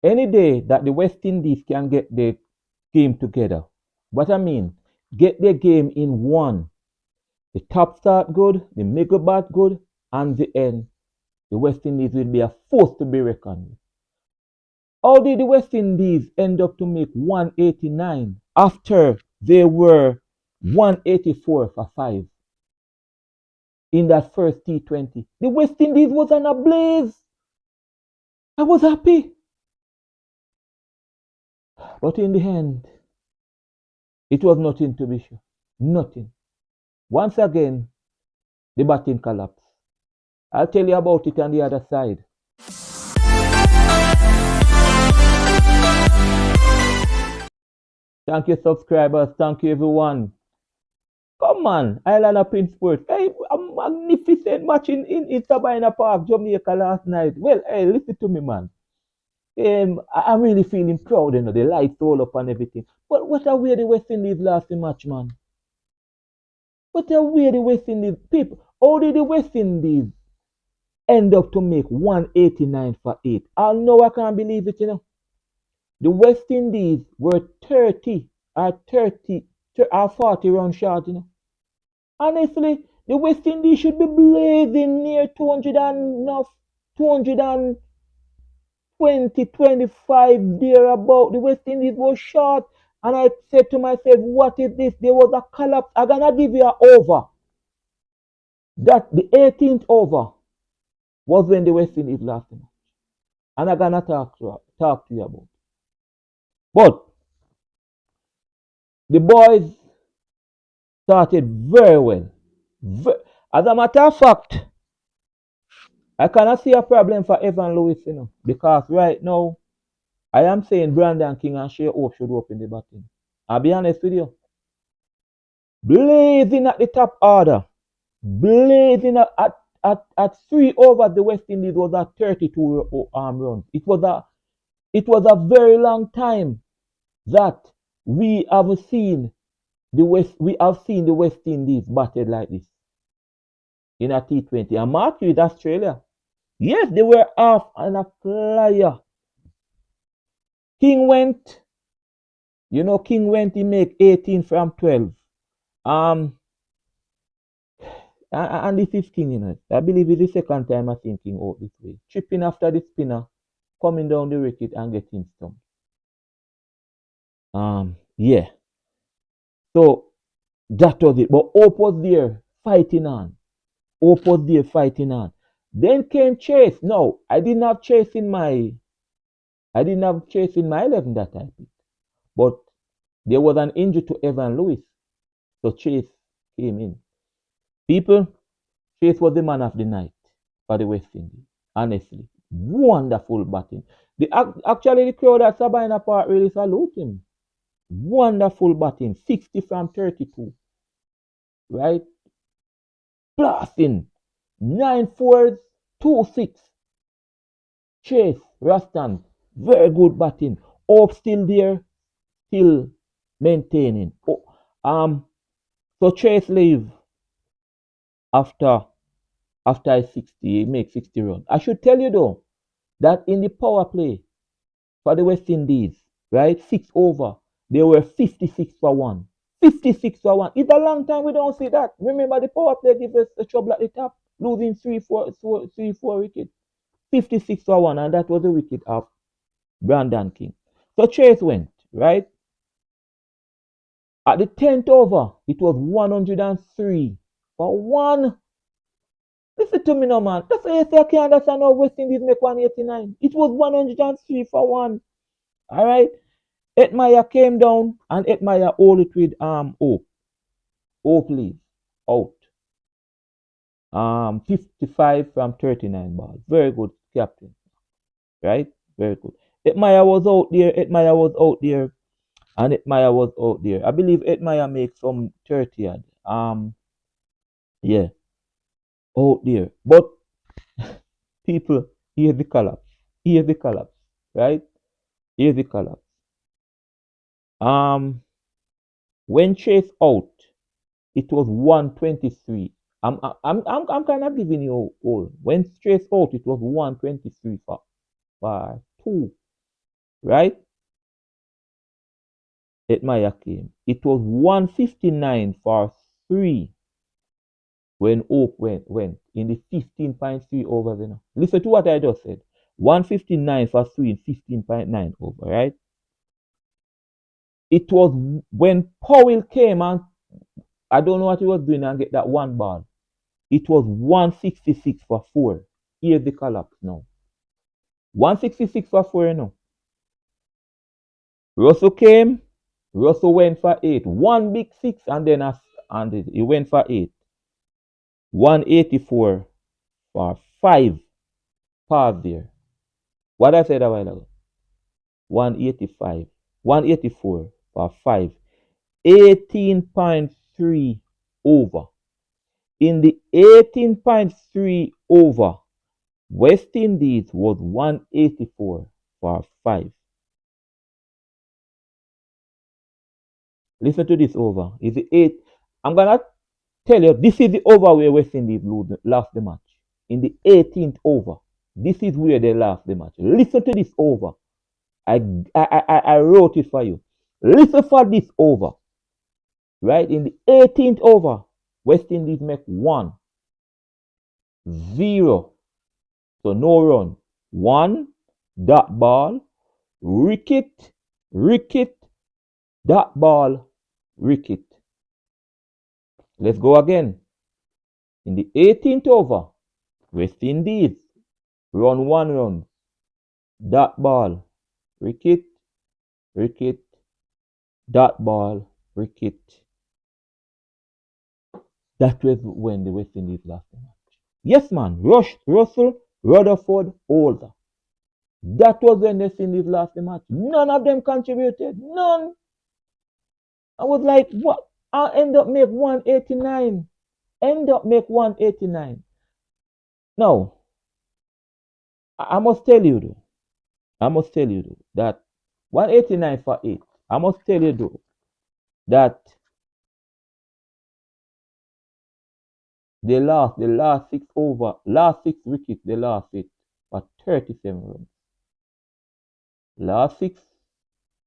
Any day that the West Indies can get their game together, what I mean, get their game in one. The top start good, the middle bat good, and the end, the West Indies will be a force to be reckoned with. How did the West Indies end up to make 189 after they were 184 for 5 in that first T20? The West Indies was on a blaze. I was happy. But in the end, it was nothing to be sure. Nothing. Once again, the batting collapsed. I'll tell you about it on the other side. Thank you, subscribers. Thank you, everyone. Come on, Island of Prince Sports. Hey, a magnificent match in Sabina Park, Jamaica last night. Well, hey, listen to me, man. I'm really feeling proud, the lights all up and everything. But what a way the West Indies lost the match, man. What a way the West Indies people. How did the West Indies end up to make 189 for 8? I know I can't believe it. The West Indies were 30 or 40 round short. Honestly, the West Indies should be blazing near 200 and enough, 220, 25 there about. The West Indies was short. And I said to myself, what is this? There was a collapse. I'm going to give you an over. That the 18th over was when the West Indies lost the match. And I'm going to talk to you about it. But the boys started very well. As a matter of fact, I cannot see a problem for Evan Lewis, because right now, I am saying Brandon King and Shea Hope should open the batting. I'll be honest with you. Blazing at the top order. Blazing at 3 overs, the West Indies was at 32 runs. It was a very long time that we have seen the West Indies batted like this in a T20. And mark you, Australia. Yes, they were off on a flyer. King went, he make 18 from 12. And this is King, I believe it's the second time I've seen King out this way. Tripping after the spinner, coming down the wicket and getting stumped. Yeah. So that was it. But Hope was there fighting on. Then came Chase. No, I didn't have Chase in my 11 that I picked. But there was an injury to Evan Lewis. So Chase came in. People, Chase was the man of the night for the West Indies. Honestly. Wonderful batting. Actually, the crowd at Sabina Park really salute him. Wonderful batting. 60 from 32. Right? Blasting. 9 fours, 2 6. Chase, Rastan, very good batting. Hope still there, still maintaining. So Chase leave after 60, he makes 60 runs. I should tell you though, that in the power play for the West Indies, right, 6 over, they were 56 for 1. 56 for 1. It's a long time we don't see that. Remember, the power play gives us a trouble at the top, losing 3-4 wickets. 56 for 1, and that was the wicket of Brandon King. So Chase went, right? At the 10th over, it was 103 for 1. Listen to me now, man. That's why I say I can't understand how West Indies make 189. It was 103 for 1. All right? Edmire came down, and Edmire hold it with Hope. Hope leave out. 55 from 39 balls. Very good, captain. Right? Very good. Edmire was out there, and Edmire was out there. I believe Edmire makes some 30 yard. Yeah, out there. But people, here's the collapse. Right? Here's the collapse. When Chase out, it was 123. I'm kind of giving you all. When Chase out, it was 123 for 2. right? Edmaya came. It was 159 for 3 when Hope went in the 15.3 overs. You know. Listen to what I just said. 159 for 3 in 15.9 over, right? It was when Powell came and I don't know what he was doing and get that one ball. It was 166 for 4. Here's the collapse now. 166 for 4, you know. Russell came. Russell went for 8. One big 6 and then he went for 8. 184 for 5. Pause there. What I said a while ago. 185. 184 for 5. 18.3 over. In the 18.3 over, West Indies was 184 for 5. Listen to this over. Is the 8? I'm going to tell you, this is the over where West Indies lost the match. In the 18th over. This is where they lost the match. Listen to this over. I wrote it for you. Listen for this over. Right? In the 18th over, West Indies make 1-0. So no run. 1, dot ball, Ricket, dot ball, Ricket. Let's go again. In the 18th over, West Indies run 1 run, dot ball, Ricket, dot ball, Ricket. That was when the West Indies lost the match. Yes, man. Russell, Rutherford, Holder. That was when the West Indies lost the match. None of them contributed. None. I was like, what? I end up make 189. Now, I must tell you though. That 189 for 8. I must tell you though that they lost the last 6 wickets, they lost it for 37 runs. Last 6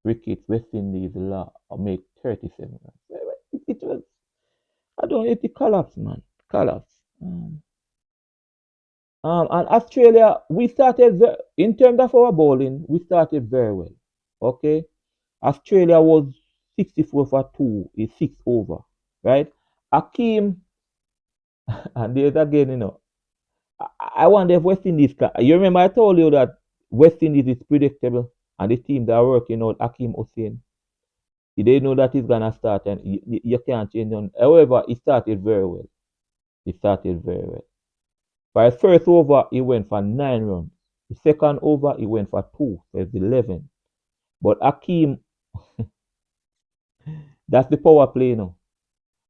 wickets, West Indies make 37 runs. It was, I don't know, it collapsed, man. Collapsed. And Australia, we started, in terms of our bowling, we started very well. Okay? Australia was 64 for 2, is 6 over. Right? Akeem, and there's again, you know, I wonder if West Indies can. You remember I told you that West Indies is predictable and the team that are working out Akeem Hussain. They know that he's gonna start and you can't change on. However, he started very well. For his first over, he went for 9 runs. The second over, he went for 2, so it's 11. But Akeem, that's the power play now.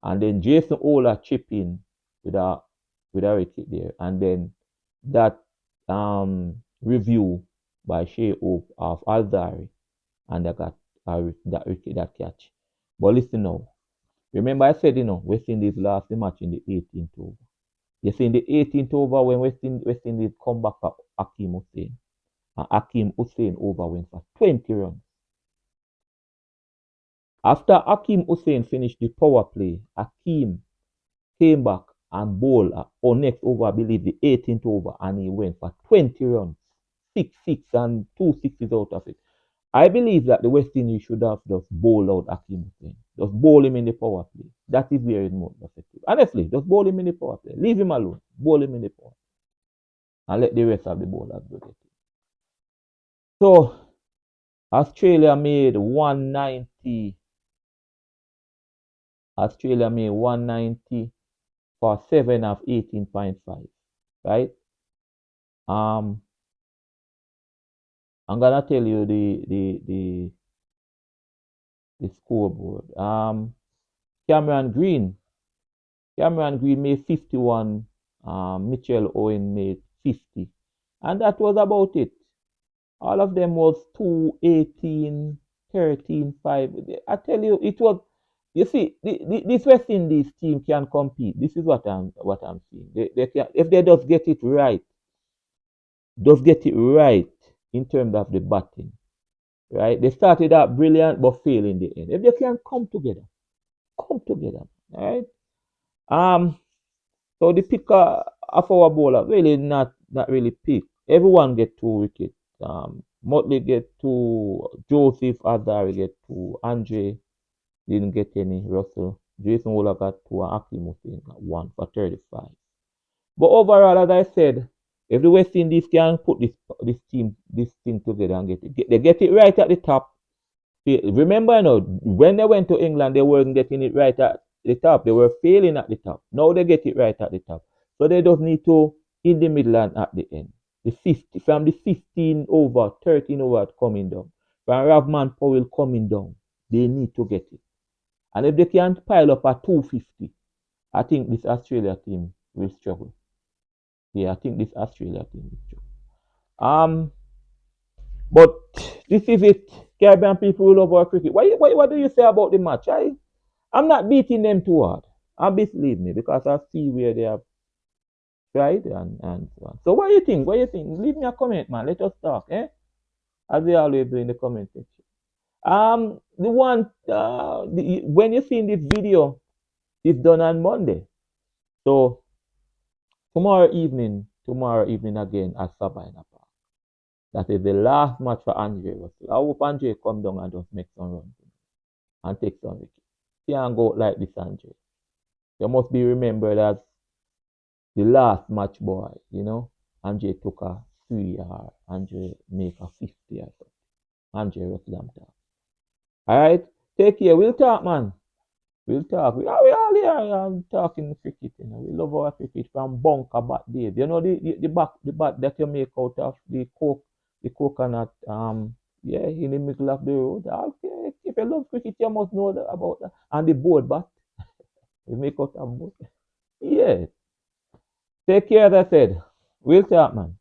And then Jason Ola chip in with a wicket there. And then that review by Shea Hope of Alzari, and they got that catch. But listen now. Remember I said, you know, West Indies lost the match in the 18th over. You see, in the 18th over, when West Indies come back for Akeem Hussain, and Akeem Hussain over went for 20 runs. After Akeem Hussain finished the power play, Akeem came back and bowled on next over, I believe the 18th over, and he went for 20 runs, 6 and 2 sixes out of it. I believe that the West Indies should have just bowled out Akeem Hussain. Just bowl him in the power play. That is where it's more effective. Honestly, just bowl him in the power play. Leave him alone. Bowl him in the power play. And let the rest of the bowlers do it. So, Australia made 190. Australia made 190 for 7 of 18.5. Right? I'm gonna tell you the scoreboard. Cameron Green made 51. Mitchell Owen made 50. And that was about it. All of them was 2, 18, 13, 5. I tell you, it was, you see, this West Indies team can compete. This is what I'm seeing. They can, if they just get it right in terms of the batting. right? They started out brilliant but fail in the end. If they can come together, right? Um, so the picker of our bowler really not really pick. Everyone get 2 wickets. Motley get 2, Joseph Azari get 2, Andre didn't get any, Russell, Jason Wooler got 2, and Akeem Hussein got 1 for 35. But overall, as I said, if the West Indies can put this thing together and they get it right at the top. Remember, when they went to England, they weren't getting it right at the top. They were failing at the top. Now they get it right at the top. So they just need to in the middle and at the end. From the 15 over, 13 over coming down. From Ravman Powell coming down, they need to get it. And if they can't pile up at 250, I think this Australia team will struggle. Yeah, I think this Australia team will struggle. But this is it. Caribbean people will love our cricket. What do you say about the match? I'm not beating them too hard. Believe me, because I see where they have tried and so on. So what do you think? What do you think? Leave me a comment, man. Let us talk, eh? As they always do in the comment section. The one when you see this video, it's done on Monday. So tomorrow evening again at Savannah Park. That is the last match for Andre Russell. I hope Andre come down and just make some runs and take some wickets. Can't go like this, Andre. You must be remembered as the last match boy, Andre took a 3 or Andre make a 50 or something. Andre Russell, I'm talking. Alright? Take care. We'll talk, man. We'll talk. We all here talking cricket. We love our cricket from bunker back days. You know the bat that you make out of the coconut in the middle of the road. Okay. If you love cricket, you must know about that. And the board bat. You make out of board. Yeah. Take care, as I said. We'll talk, man.